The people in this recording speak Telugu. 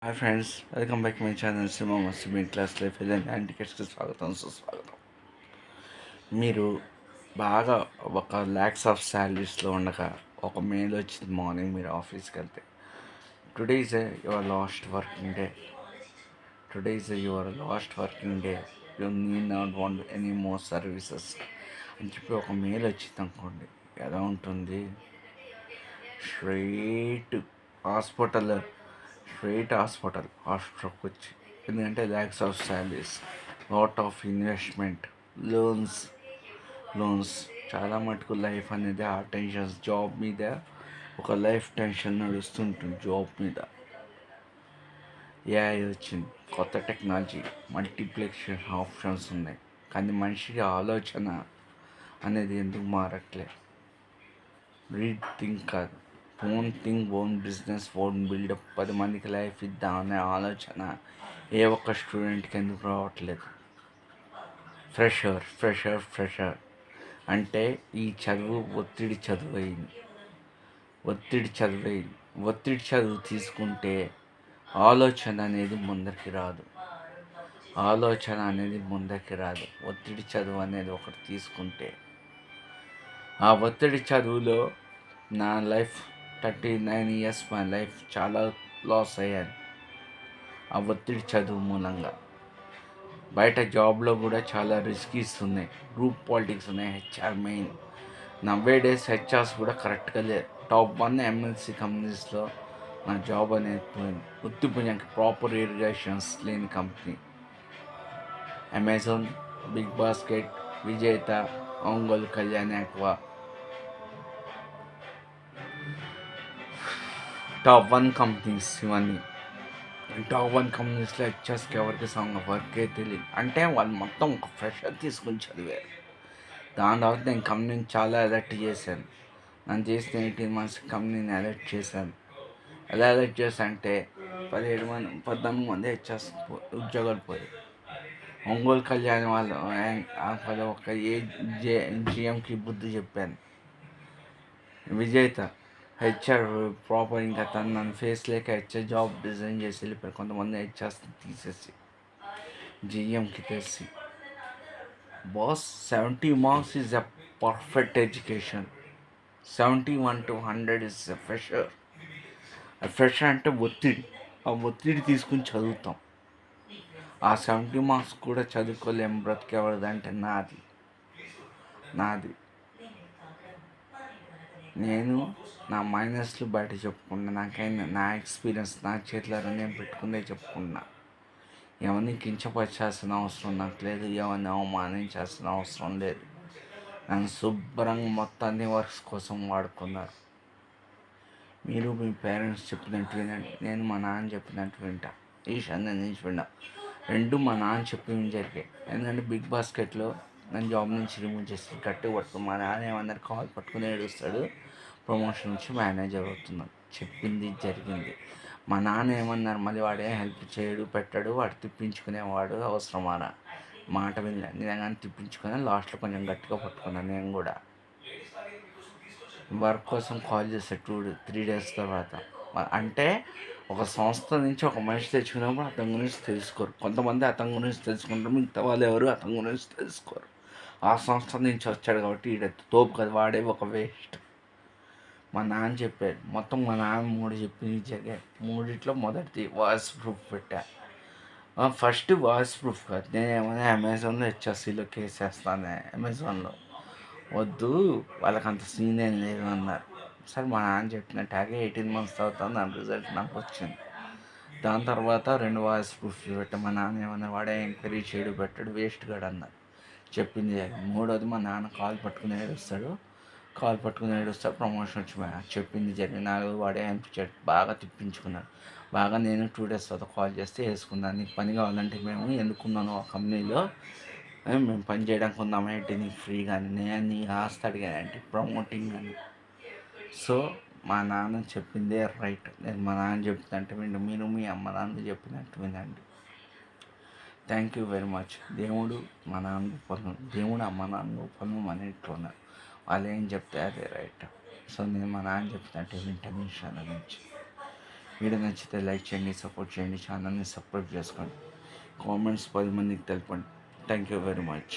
Hi friends, welcome back my channel cinema మస్తు మీ క్లాస్ లైఫ్ అండ్ టికెట్స్కి స్వాగతం సుస్వాగతం. మీరు బాగా ఒక ల్యాక్స్ ఆఫ్ శాలరీస్లో ఉండగా ఒక మెయిల్ వచ్చింది మార్నింగ్ మీరు ఆఫీస్కి వెళ్తే, today is your last working day, today is your last working day, you need not want any more services అని చెప్పి ఒక మెయిల్ వచ్చింది అనుకోండి. ఎలా ఉంటుంది? స్ట్రైట్ హాస్పిటల్ హాస్పిటల్కి వచ్చి, ఎందుకంటే lakhs of salaries, lot of investment, loans చాలా మటుకు లైఫ్ అనేది ఆ టెన్షన్స్, జాబ్ మీద ఒక లైఫ్ టెన్షన్ నడుస్తుంటుంది. జాబ్ మీద ఏఐ వచ్చింది, కొత్త టెక్నాలజీ, మల్టీప్లెక్షన్ ఆప్షన్స్ ఉన్నాయి, కానీ మనిషికి ఆలోచన అనేది ఎందుకు మారట్లేదు? రీడ్ థింక్ కాదు, ఓన్ బిజినెస్, ఓన్ బిల్డప్, 10 మందికి లైఫ్ ఇద్దాం అనే ఆలోచన ఏ ఒక్క స్టూడెంట్కి ఎందుకు రావట్లేదు? ఫ్రెషర్ అంటే ఈ చదువు ఒత్తిడి చదువు తీసుకుంటే ఆలోచన అనేది ముందరికి రాదు. ఒత్తిడి చదువు అనేది ఒకటి తీసుకుంటే, ఆ ఒత్తిడి చదువులో నా లైఫ్ 39 years మై లైఫ్ చాలా లాస్ అయ్యాను ఆ ఒత్తిడి చదువు మూలంగా. బయట జాబ్లో కూడా చాలా రిస్క్ ఇస్తున్నాయి, గ్రూప్ పాలిటిక్స్ ఉన్నాయి, హెచ్ఆర్ మెయిన్. నవ్వే డేస్ హెచ్ఆర్స్ కూడా కరెక్ట్గా లేదు. టాప్ 1 ఎంఎన్సీ కంపెనీస్లో నా జాబ్ అనేది పోయింది. ఉత్తిపుణ్యానికి ప్రాపర్ ఇరిగేషన్స్ లేని కంపెనీ. అమెజాన్, బిగ్ బాస్కెట్, విజేత, Ongole Kalyan aqua, top 1 companies. ఇవన్నీ టాప్ 1 కంపెనీస్లో హెచ్ఆర్స్కి ఎవరికి వర్కే తెలియదు. అంటే వాళ్ళు మొత్తం ఒక ఫ్రెషర్ తీసుకుని చదివారు. దాని తర్వాత నేను కంపెనీని చాలా అలర్ట్ చేశాను. నన్ను చేసిన 18 months కంపెనీని అలర్ట్ చేశాను. ఎలా అలర్ట్ చేశాను అంటే 14 మంది హెచ్ఆర్స్ ఉద్యోగాలు పోయాయి. ఒంగోలు కళ్యాణ్ వాళ్ళు ఒక జిఎంకి బుద్ధి చెప్పాను. విజేత హెచ్ఆర్ ప్రాపర్, ఇంకా తను నన్ను ఫేస్ లేక హెచ్ఆర్ జాబ్ డిజైన్ చేసి వెళ్ళిపోయారు. కొంతమంది హెచ్ఆర్స్ తీసేసి జిఎంకి తెసి. Boss, 70 marks is a perfect education. 71 to 100 is a fresher. Fresher అంటే ఒత్తిడి, ఆ ఒత్తిడి తీసుకుని చదువుతాం. ఆ 70 marks కూడా చదువుకోలేం బ్రతికేవాడిదంటే నాది. నేను నా మైనస్లు బయట చెప్పుకున్నా. నాకైనా నా ఎక్స్పీరియన్స్ నా చేతిలో నేను పెట్టుకుందే చెప్పుకున్నా. ఎవరిని కించపరచాల్సిన అవసరం నాకు లేదు, ఎవరిని అవమానించాల్సిన అవసరం లేదు. నన్ను శుభ్రంగా మొత్తాన్ని వర్క్స్ కోసం వాడుకున్నారు. మీరు మీ పేరెంట్స్ చెప్పినట్టు వినండి, నేను మా నాన్న చెప్పినట్టు వింటా. ఈశాన్య నుంచి విన్నా, రెండు మా నాన్న చెప్పినవి జరిగాయి. ఎందుకంటే బిగ్ బాస్కెట్లో నన్ను జాబ్ నుంచి రిమూవ్ చేసి గట్టి పట్టుకుని మా నాన్న ఏమన్నారు, కాల్ పట్టుకుని ఏడుస్తాడు, ప్రమోషన్ నుంచి మేనేజర్ అవుతున్నాడు. చెప్పింది జరిగింది. మా నాన్న ఏమన్నారు, మళ్ళీ వాడే హెల్ప్ చేయడు పెట్టాడు, వాడు తిప్పించుకునేవాడు అవసరమారా, మాట వినలే. నిజంగానే తిప్పించుకుని లాస్ట్లో కొంచెం గట్టిగా పట్టుకున్నాను. నేను కూడా వర్క్ కోసం కాల్ చేశాడు 3 days తర్వాత. అంటే ఒక సంస్థ నుంచి ఒక మనిషి తెచ్చుకున్నప్పుడు అతని గురించి తెలుసుకోరు. కొంతమంది అతని గురించి తెలుసుకుంటారు, మిగతా వాళ్ళు ఎవరు అతని గురించి తెలుసుకోరు. ఆ సంస్థ నుంచి వచ్చాడు కాబట్టి ఈడ తోపు కదా, వాడే ఒక వేస్ట్. మా నాన్న చెప్పాడు, మొత్తం మా నాన్న 3 చెప్పింది జరిగాయి. 3 మొదటిది వాయిస్ ప్రూఫ్ పెట్టా. ఫస్ట్ వాయిస్ ప్రూఫ్ కాదు, నేను ఏమైనా అమెజాన్లో హెచ్ఆర్సీలో కేసు వేస్తాను. అమెజాన్లో వద్దు, వాళ్ళకి అంత సీన్ ఏం లేదు అన్నారు. సరే మా నాన్న చెప్పినట్టాగే 18 months తర్వాత దాని రిజల్ట్ నాకు వచ్చింది. దాని తర్వాత 2 వాయిస్ ప్రూఫ్లు పెట్టా. మా నాన్న ఏమన్నా, వాడే ఎంక్వైరీ చేయడు పెట్టాడు, వేస్ట్ గాడు అన్నారు. చెప్పింది. మూడోది మా నాన్న కాల్ పట్టుకుని ఏడుస్తాడు, ప్రమోషన్ వచ్చి చెప్పింది జరిగింది. 4 వాడే అనిపించాడు, బాగా తిప్పించుకున్నాడు. బాగా నేను 2 days తర్వాత కాల్ చేస్తే వేసుకున్నాను. నీకు పని కావాలంటే మేము ఎందుకున్నాను ఆ కంపెనీలో, మేము పని చేయడానికి ఉందామంటే నీకు ఫ్రీ, కానీ నేను నీ ఆస్తి అడిగానంటే ప్రమోటింగ్ అని. సో మా నాన్న చెప్పిందే రైట్. నేను మా నాన్న చెప్తుంటే విండి, మీరు మీ అమ్మ నాన్న చెప్పినట్టు వినండి. Thank you very much. దేవుడు మా నాన్న గొప్పను, దేవుడు అమ్మ నాన్న గొప్పను అనేట్టు ఉన్నారు. వాళ్ళు ఏం చెప్తే అదే రైట్. సో నేను మా నాన్న చెప్పినట్టు వింటాను. విషయాల నుంచి వీడియో నచ్చితే లైక్ చేయండి, సపోర్ట్ చేయండి, ఛానల్ని సబ్స్క్రైబ్ చేసుకోండి, కామెంట్స్ 10 మందికి తెలపండి. Thank you very much.